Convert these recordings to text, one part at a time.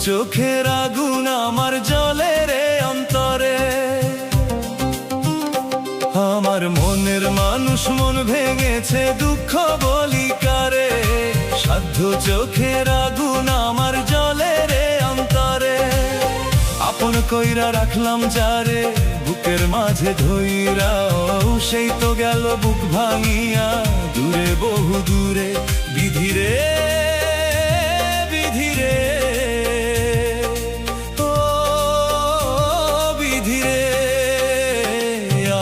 চোখের আগুন আমার জ্বলে রে অন্তরে। আমার মনের মানুষ মন ভেঙেছে দুঃখ বলি কারে, সাধ্য চোখের আগুন আমার জ্বলে রে অন্তরে। আপন কইরা রাখলাম যারে বুকের মাঝে ধইরা, সেই তো গেল বুক ভাঙিয়া দূরে বহু দূরে। বিধিরে বিধিরে ও বিধিরে,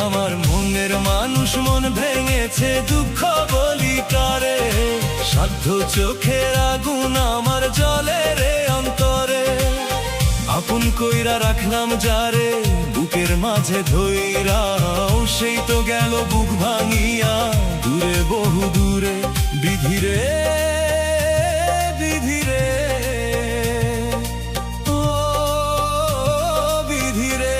আমার মনের মানুষ মন ভেঙেছে দুঃখ বলি কারে, সাধ্য চোখের আগুন আমার জ্বলে রে অন্তরে। আপন কইরা রাখলাম যারে বুকের মাঝে ধইরা, সেই তো গেল বুক ভাঙিয়া দূরে বহু দূরে। বিধিরে বিধিরে ও বিধিরে।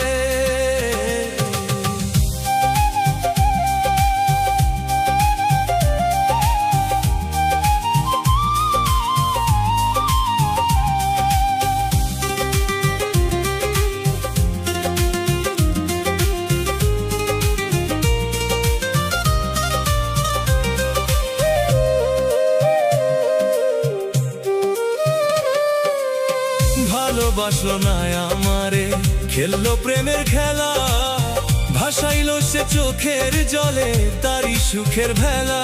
ভালোবাসলো না আমারে, খেললো প্রেমের খেলা, ভাসাইলো সে চোখের জলে তারই সুখের ভেলা।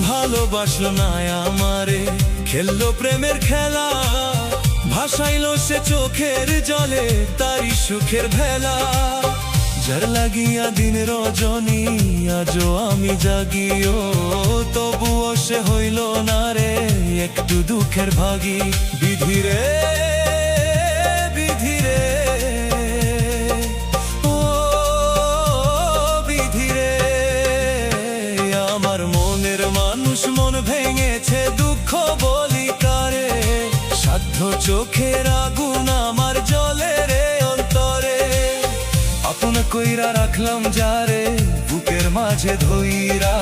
ভালোবাসলো না আমারে, খেললো প্রেমের খেলা, ভাসাইলো সে চোখের জলে তারই সুখের ভেলা। যার লাগিয়া দিন রজনী আজও আমি জাগিও, তবুও সে হইল না রে একটু দুঃখের ভাগী। বিধিরে বিধিরে ও বিধিরে, আমার মনের মানুষ মন ভেঙেছে দুঃখ বলি কারে, সাধ্য চোখের আগুন আমার জ্বলে রে অন্তরে। আপন কইরা রাখলাম যারে বুকের মাঝে ধইরা,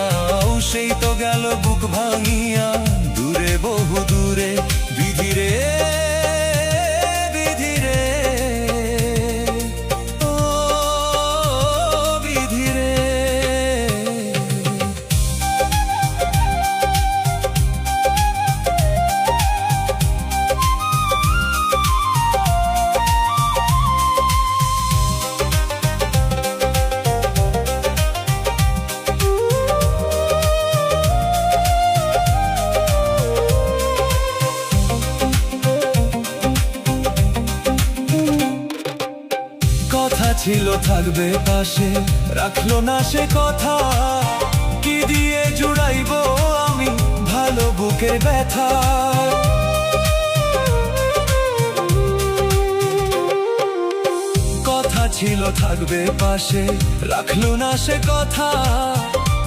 সেই তো গেল বুক ভাঙিয়া দূরে বহু দূরে। বিধিরে বিধিরে ও বিধিরে। কথা ছিল থাকবে পাশে, রাখলো না সে কথা, কি দিয়ে জুড়াইবো আমি ভালো বুকের ব্যথা। কথা ছিল থাকবে পাশে, রাখলো না সে কথা,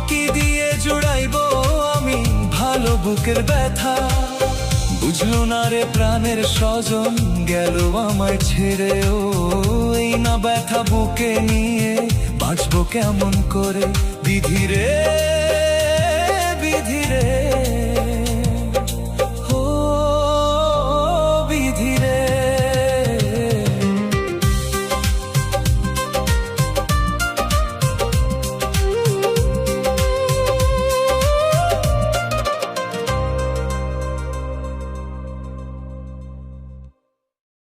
কি দিয়ে জুড়াইবো আমি ভালো বুকের ব্যথা। বুঝলো না রে প্রাণের স্বজন গেল আমায় ছেড়ে, ও এই না ব্যথা বুকে নিয়ে বাঁচবো কেমন করে। বিধিরে বিধিরে